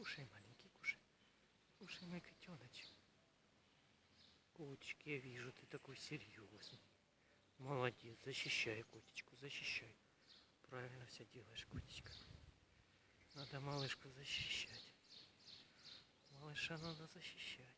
Кушай, маленький, кушай. Кушай, мой котеночек. Котички, я вижу, ты такой серьезный. Молодец, защищай котичку, защищай. Правильно все делаешь, котичка. Надо малышку защищать. Малыша надо защищать.